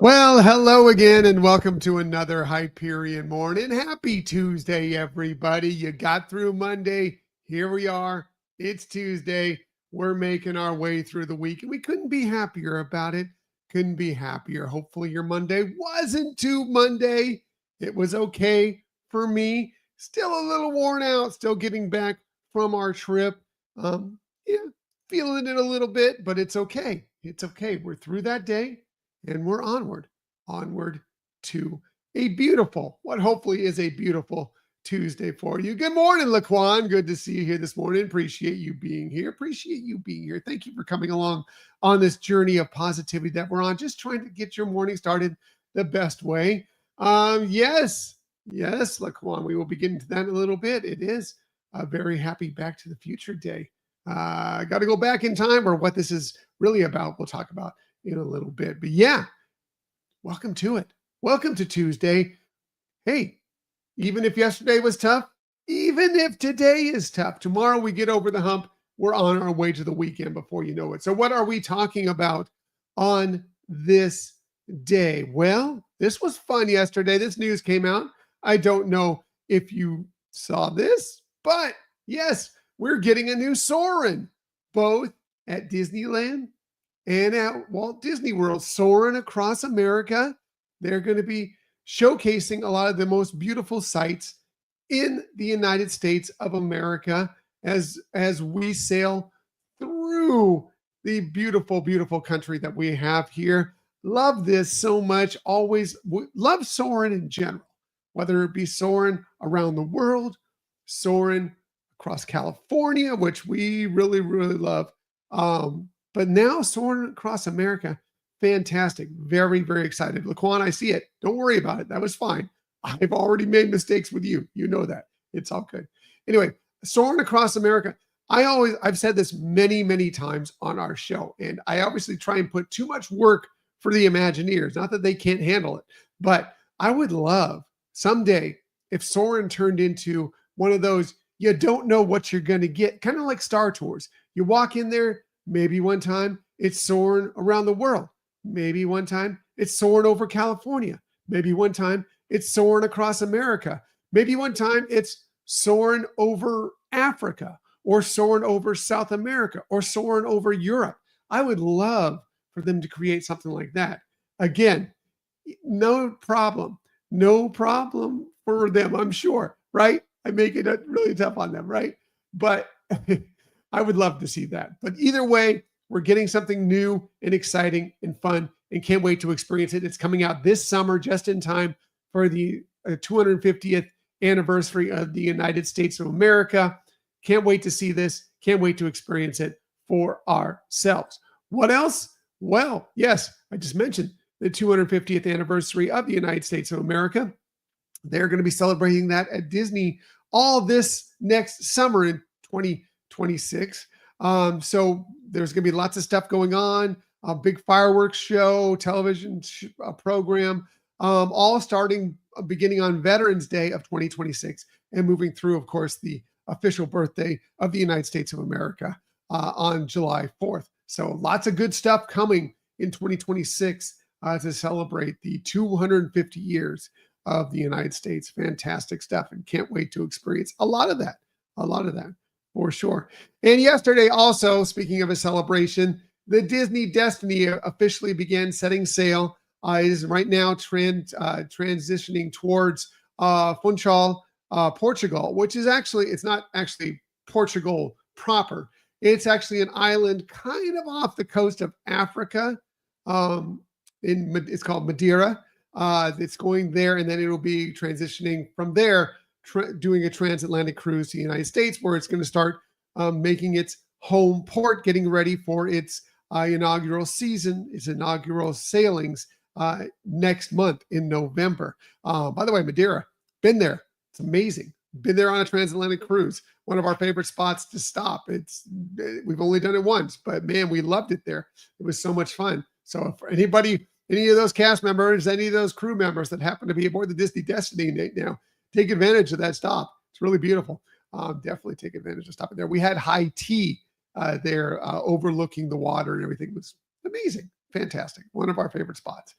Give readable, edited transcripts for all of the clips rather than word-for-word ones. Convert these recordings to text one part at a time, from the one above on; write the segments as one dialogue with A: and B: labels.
A: Well, hello again, and welcome to another Hyperion Morning. Happy Tuesday, everybody. You got through Monday. Here we are. It's Tuesday. We're making our way through the week, and we couldn't be happier about it. Couldn't be happier. Hopefully, your Monday wasn't too Monday. It was okay for me. Still a little worn out, still getting back from our trip. Yeah, feeling it a little bit, but it's okay. It's okay. We're through that day and we're onward to a beautiful, what hopefully is a beautiful Tuesday for you. Good morning, Laquan. Good to see you here this morning. Appreciate you being here. Appreciate you being here. Thank you for coming along on this journey of positivity that we're on, just trying to get your morning started the best way. Yes, Laquan, we will be getting to that in a little bit. It is a very happy Back to the Future day. Got to go back in time, or what this is really about, we'll talk about in a little bit. But yeah, welcome to it. Welcome to Tuesday. Hey, even if yesterday was tough, even if today is tough, tomorrow we get over the hump. We're on our way to the weekend before you know it. So what are we talking about on this day? Well, this was fun yesterday. This news came out. I don't know if you saw this, but yes, we're getting a new Soarin', both at Disneyland and at Walt Disney World. Soaring across America. They're going to be showcasing a lot of the most beautiful sights in the United States of America as we sail through the beautiful, beautiful country that we have here. Love this so much. Always love soaring in general, whether it be soaring around the world, soaring across California, which we really, really love. But now soaring across America, fantastic. Very, very excited. Laquan, I see it. Don't worry about it. That was fine. I've already made mistakes with you. You know that. It's all good. Anyway, soaring across America. I've said this many, many times on our show, and I obviously try and put too much work for the Imagineers. Not that they can't handle it, but I would love someday if soaring turned into one of those, you don't know what you're going to get, kind of like Star Tours. You walk in there, maybe one time it's soaring around the world. Maybe one time it's soaring over California. Maybe one time it's soaring across America. Maybe one time it's soaring over Africa, or soaring over South America, or soaring over Europe. I would love for them to create something like that. Again, no problem. No problem for them, I'm sure, right? I make it really tough on them, right? But I would love to see that. But either way, we're getting something new and exciting and fun, and can't wait to experience it. It's coming out this summer, just in time for the 250th anniversary of the United States of America. Can't wait to see this. Can't wait to experience it for ourselves. What else? Well, yes, I just mentioned the 250th anniversary of the United States of America. They're going to be celebrating that at Disney all this next summer in 2026. So there's going to be lots of stuff going on, a big fireworks show, television program, all starting beginning on Veterans Day of 2026 and moving through, of course, the official birthday of the United States of America on July 4th. So lots of good stuff coming in 2026 to celebrate the 250 years of the United States. Fantastic stuff, and can't wait to experience a lot of that for sure. And yesterday also, speaking of a celebration, the Disney Destiny officially began setting sail. It is right now transitioning towards Funchal, Portugal, which is it's not actually Portugal proper. It's actually an island kind of off the coast of Africa. It's called Madeira. It's going there, and then it'll be transitioning from there, doing a transatlantic cruise to the United States, where it's going to start making its home port, getting ready for its inaugural season, its inaugural sailings next month in November. By the way, Madeira, been there. It's amazing. Been there on a transatlantic cruise. One of our favorite spots to stop. We've only done it once, but man, we loved it there. It was so much fun. So for anybody, any of those cast members, any of those crew members that happen to be aboard the Disney Destiny now, take advantage of that stop. It's really beautiful. Definitely take advantage of stopping there. We had high tea there overlooking the water, and everything was amazing. Fantastic. One of our favorite spots.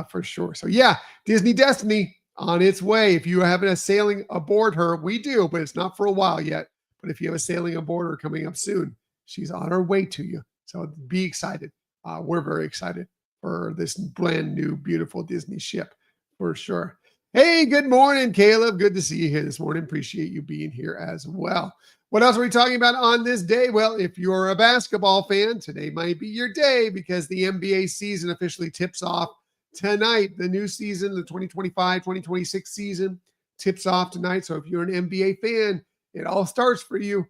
A: for sure. So yeah, Disney Destiny on its way. If you have a sailing aboard her, we do, but it's not for a while yet. But if you have a sailing aboard her coming up soon, she's on her way to you. So be excited. We're very excited for this brand new, beautiful Disney ship for sure. Hey, good morning, Caleb. Good to see you here this morning. Appreciate you being here as well. What else are we talking about on this day? Well, if you're a basketball fan, today might be your day because the NBA season officially tips off tonight. The new season, the 2025-2026 season tips off tonight. So if you're an NBA fan, it all starts for you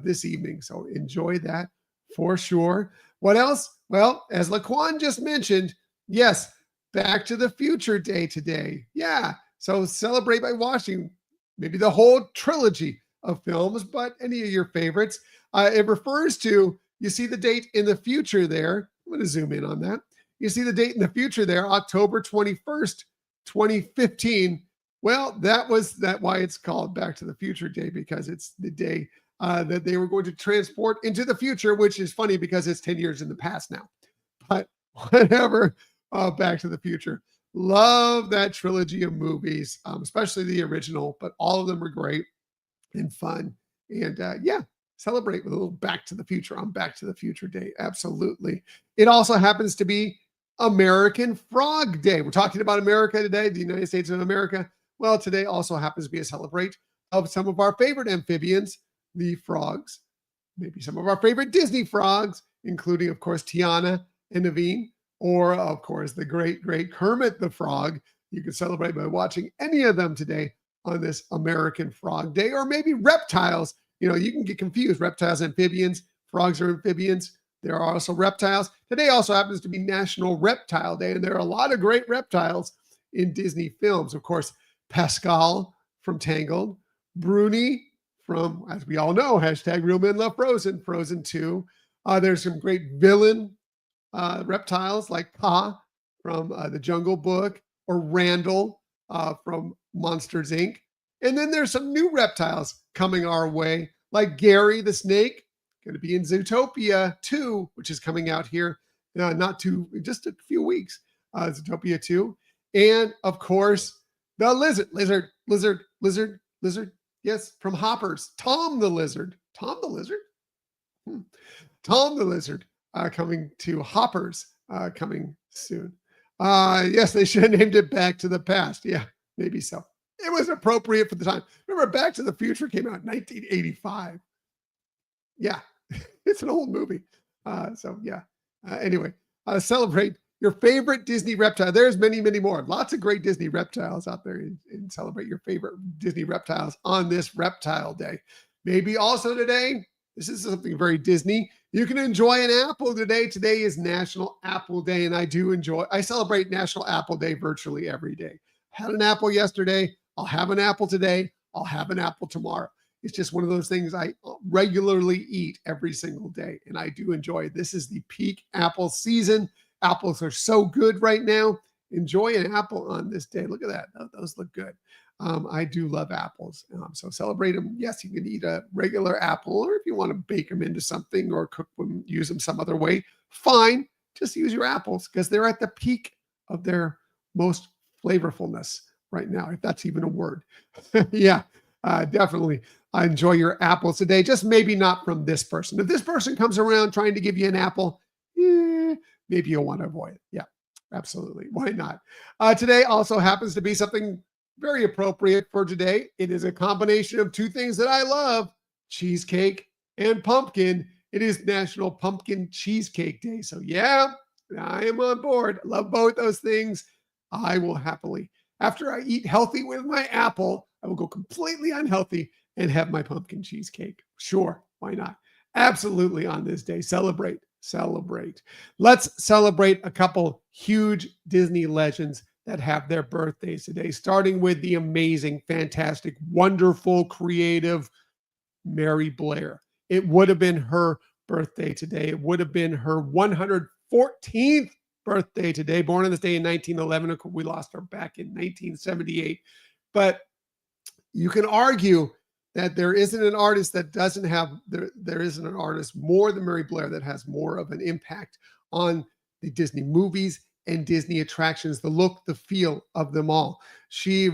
A: this evening. So enjoy that for sure. What else? Well, as Laquan just mentioned, yes, Back to the Future Day today. Yeah. So celebrate by watching maybe the whole trilogy of films, but any of your favorites. It refers to, you see the date in the future there. I'm going to zoom in on that. You see the date in the future there, October 21st, 2015. Well, that why it's called Back to the Future Day, because it's the day that they were going to transport into the future, which is funny because it's 10 years in the past now. But whatever, Back to the Future. Love that trilogy of movies, especially the original, but all of them were great and fun. And yeah, celebrate with a little Back to the Future on Back to the Future Day. Absolutely. It also happens to be American Frog Day. We're talking about America today, the United States of America. Well, today also happens to be a celebrate of some of our favorite amphibians, the frogs, maybe some of our favorite Disney frogs, including, of course, Tiana and Naveen, or, of course, the great, great Kermit the Frog. You can celebrate by watching any of them today on this American Frog Day, or maybe reptiles. You can get confused. Reptiles, amphibians, frogs are amphibians. There are also reptiles. Today also happens to be National Reptile Day, and there are a lot of great reptiles in Disney films. Of course, Pascal from Tangled, Bruni from, as we all know, hashtag Real Men Love Frozen, Frozen 2. There's some great villain reptiles like Ka from the Jungle Book, or Randall from Monsters Inc. And then there's some new reptiles coming our way, like Gary the snake, going to be in Zootopia 2, which is coming out here just a few weeks. Zootopia 2. And of course, the lizard. Yes, from Hoppers. Tom the lizard. Tom the lizard? Tom the lizard coming to Hoppers coming soon. Yes, they should have named it Back to the Past. Yeah, maybe so. It was appropriate for the time. Remember, Back to the Future came out in 1985. Yeah, it's an old movie. So yeah. Anyway, celebrate your favorite Disney reptile. There's many, many more. Lots of great Disney reptiles out there, and celebrate your favorite Disney reptiles on this Reptile Day. Maybe also today, this is something very Disney. You can enjoy an apple today. Today is National Apple Day, and I celebrate National Apple Day virtually every day. Had an apple yesterday. I'll have an apple today. I'll have an apple tomorrow. It's just one of those things I regularly eat every single day, and I do enjoy it. This is the peak apple season. Apples are so good right now. Enjoy an apple on this day. Look at that. Those look good. I do love apples. So celebrate them. Yes, you can eat a regular apple, or if you want to bake them into something or cook them, use them some other way, fine. Just use your apples because they're at the peak of their most flavorfulness right now, if that's even a word. Yeah, definitely. I enjoy your apples today, just maybe not from this person. If this person comes around trying to give you an apple, maybe you'll want to avoid it. Yeah, absolutely. Why not? Today also happens to be something very appropriate for today. It is a combination of two things that I love, cheesecake and pumpkin. It is National Pumpkin Cheesecake Day. So yeah, I am on board. I love both those things. I will happily, after I eat healthy with my apple, I will go completely unhealthy and have my pumpkin cheesecake. Sure, why not? Absolutely, on this day. Celebrate. Let's celebrate a couple huge Disney legends that have their birthdays today, starting with the amazing, fantastic, wonderful, creative Mary Blair. It would have been her birthday today. It would have been her 114th birthday today, born on this day in 1911. Of course, we lost her back in 1978. But you can argue that there isn't an artist that doesn't have, there isn't an artist more than Mary Blair that has more of an impact on the Disney movies and Disney attractions, the look, the feel of them all. She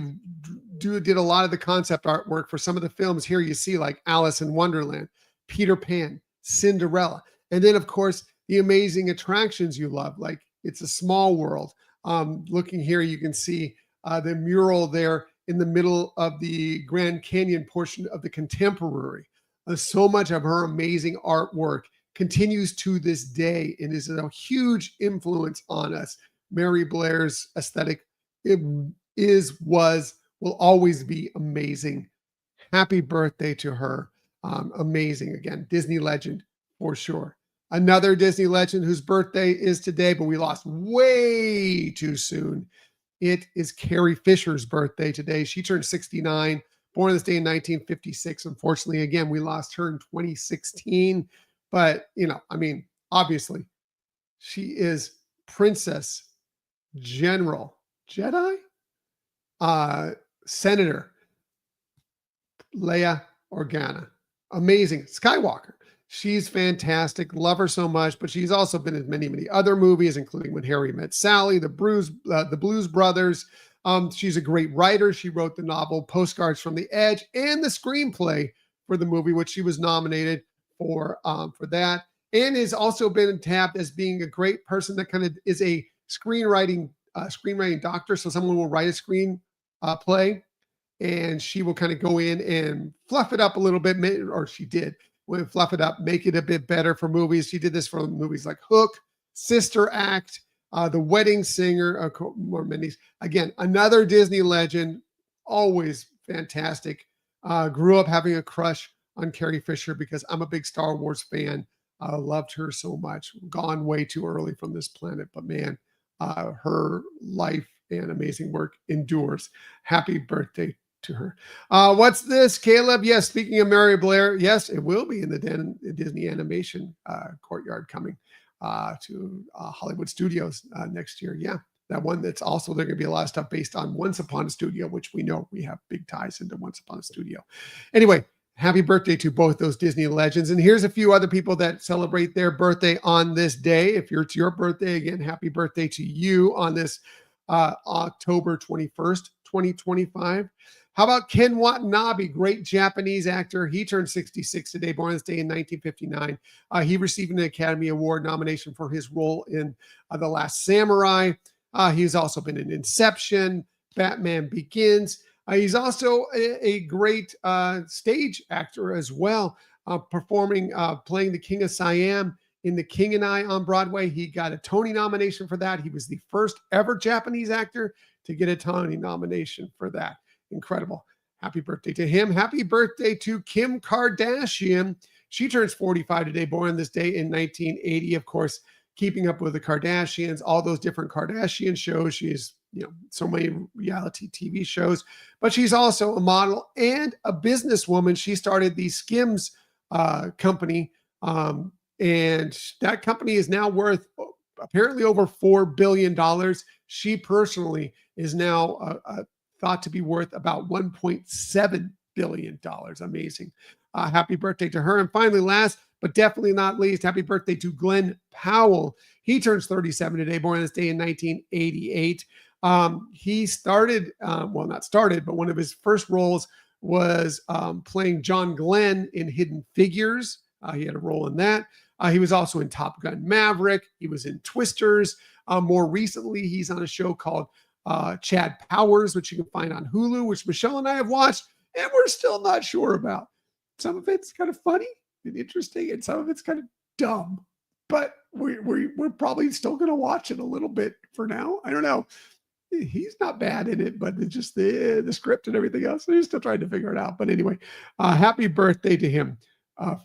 A: did a lot of the concept artwork for some of the films here you see, like Alice in Wonderland, Peter Pan, Cinderella. And then, of course, the amazing attractions you love, like It's a Small World. Looking here, you can see the mural there in the middle of the Grand Canyon portion of the Contemporary. So much of her amazing artwork continues to this day and is a huge influence on us. Mary Blair's aesthetic, it will always be amazing. Happy birthday to her. Amazing. Again, Disney legend for sure. Another Disney legend whose birthday is today, but we lost way too soon. It is Carrie Fisher's birthday today. She turned 69, born this day in 1956. Unfortunately, again, we lost her in 2016. But, obviously, she is Princess General Jedi Senator Leia Organa. Amazing. Skywalker. She's fantastic. Love her so much, but she's also been in many, many other movies, including When Harry Met Sally, the Blues Brothers. She's a great writer. She wrote the novel Postcards from the Edge and the screenplay for the movie, which she was nominated for that, and has also been tapped as being a great person that kind of is a screenwriting doctor. So someone will write a screen play, and she will kind of go in and fluff it up a little bit, or she did. Would fluff it up, make it a bit better for movies. She did this for movies like Hook, Sister Act, The Wedding Singer, more minis. Again, another Disney legend, always fantastic. Grew up having a crush on Carrie Fisher because I'm a big Star Wars fan. Loved her so much. Gone way too early from this planet, but man, her life and amazing work endures. Happy birthday to her. What's this, Caleb? Yes, speaking of Mary Blair, yes, it will be in the Disney Animation Courtyard coming to Hollywood Studios next year. Yeah, that one that's also, there going to be a lot of stuff based on Once Upon a Studio, which we know we have big ties into Once Upon a Studio. Anyway, happy birthday to both those Disney legends. And here's a few other people that celebrate their birthday on this day. If it's your birthday, again, happy birthday to you on this October 21st, 2025. How about Ken Watanabe, great Japanese actor? He turned 66 today, born this day in 1959. He received an Academy Award nomination for his role in The Last Samurai. He's also been in Inception, Batman Begins. He's also a great stage actor as well, playing the King of Siam in The King and I on Broadway. He got a Tony nomination for that. He was the first ever Japanese actor to get a Tony nomination for that. Incredible. Happy birthday to him. Happy birthday to Kim Kardashian. She turns 45 today, born this day in 1980. Of course, Keeping Up with the Kardashians, all those different Kardashian shows. She's, so many reality TV shows, but she's also a model and a businesswoman. She started the Skims company, and that company is now worth apparently over $4 billion. She personally is now thought to be worth about $1.7 billion. Amazing. Happy birthday to her. And finally, last but definitely not least, happy birthday to Glenn Powell. He turns 37 today, born this day in 1988. He started, not started, but one of his first roles was playing John Glenn in Hidden Figures. He had a role in that. He was also in Top Gun Maverick. He was in Twisters. More recently, he's on a show called Chad Powers, which you can find on Hulu, which Michelle and I have watched, and we're still not sure about. Some of it's kind of funny and interesting, and some of it's kind of dumb. But we're probably still going to watch it a little bit for now. I don't know. He's not bad in it, but it's just the script and everything else. So he's still trying to figure it out. But anyway, happy birthday to him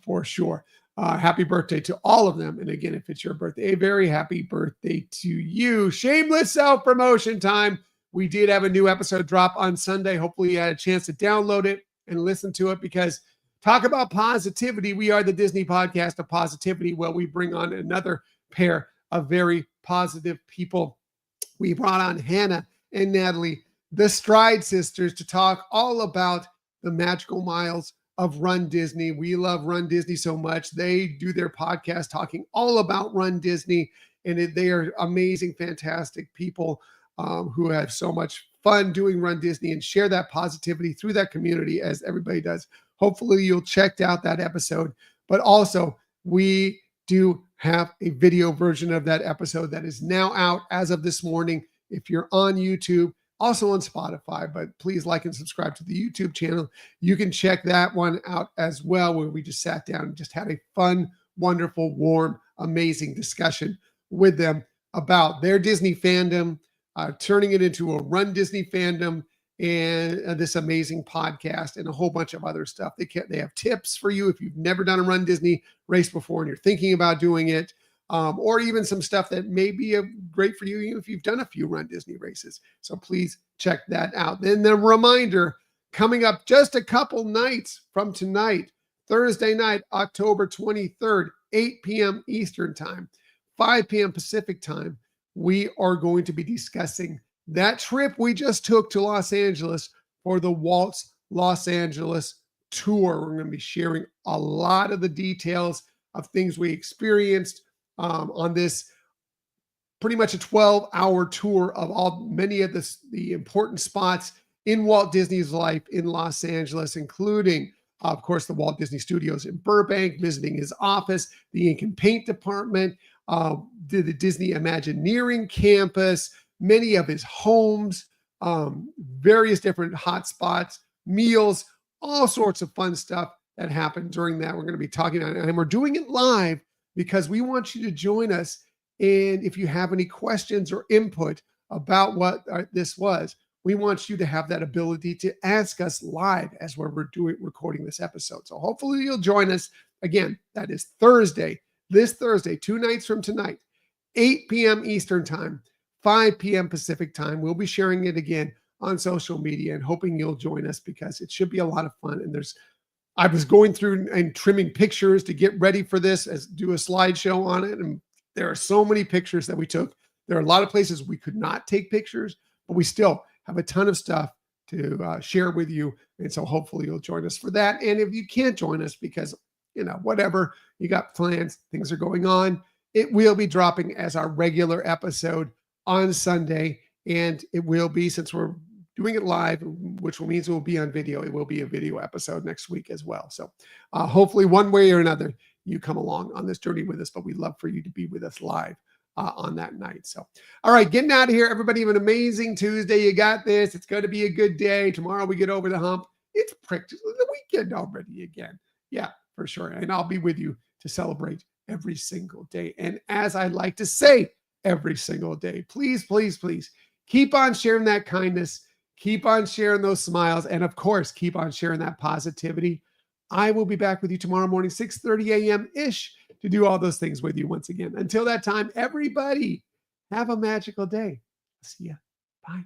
A: for sure. Happy birthday to all of them. And again, if it's your birthday, a very happy birthday to you. Shameless self-promotion time. We did have a new episode drop on Sunday. Hopefully you had a chance to download it and listen to it, because talk about positivity. We are the Disney podcast of positivity. Well, we bring on another pair of very positive people. We brought on Hannah and Natalie, the Stride sisters, to talk all about the magical miles of Run Disney. We love Run Disney so much. They do their podcast talking all about Run Disney. And they are amazing, fantastic people who have so much fun doing Run Disney and share that positivity through that community as everybody does. Hopefully, you'll check out that episode. But also, we do have a video version of that episode that is now out as of this morning. If you're on YouTube, also on Spotify, but please like and subscribe to the YouTube channel. You can check that one out as well, where we just sat down and just had a fun, wonderful, warm, amazing discussion with them about their Disney fandom, turning it into a Run Disney fandom, and this amazing podcast and a whole bunch of other stuff. They have tips for you if you've never done a Run Disney race before and you're thinking about doing it, or even some stuff that may be great for you even if you've done a few Run Disney races. So please check that out. Then the reminder, coming up just a couple nights from tonight, Thursday night, October 23rd, 8 p.m. Eastern Time, 5 p.m. Pacific Time, we are going to be discussing that trip we just took to Los Angeles for the Walt's Los Angeles tour. We're going to be sharing a lot of the details of things we experienced on this pretty much a 12-hour tour of many of the important spots in Walt Disney's life in Los Angeles, including, of course, the Walt Disney Studios in Burbank, visiting his office, the ink and paint department, the Disney Imagineering campus, many of his homes, various different hot spots, meals, all sorts of fun stuff that happened during that. We're going to be talking about it, and we're doing it live because we want you to join us. And if you have any questions or input about what this was, we want you to have that ability to ask us live as we're recording this episode. So hopefully you'll join us. Again, that is this Thursday, 2 nights from tonight, 8 p.m. Eastern Time, 5 p.m. Pacific Time. We'll be sharing it again on social media and hoping you'll join us because it should be a lot of fun. And I was going through and trimming pictures to get ready for this, do a slideshow on it. And there are so many pictures that we took. There are a lot of places we could not take pictures, but we still have a ton of stuff to share with you. And so hopefully you'll join us for that. And if you can't join us because, whatever, you got plans, things are going on, it will be dropping as our regular episode on Sunday. And it will be, since we're doing it live, which means it will be on video, it will be a video episode next week as well. So hopefully one way or another, you come along on this journey with us, but we'd love for you to be with us live on that night. So, all right, getting out of here. Everybody have an amazing Tuesday. You got this. It's going to be a good day. Tomorrow we get over the hump. It's practically the weekend already again. Yeah, for sure. And I'll be with you to celebrate every single day. And as I like to say every single day, please, please, please keep on sharing that kindness. Keep on sharing those smiles. And of course, keep on sharing that positivity. I will be back with you tomorrow morning, 6:30 a.m.-ish, to do all those things with you once again. Until that time, everybody, have a magical day. See ya. Bye.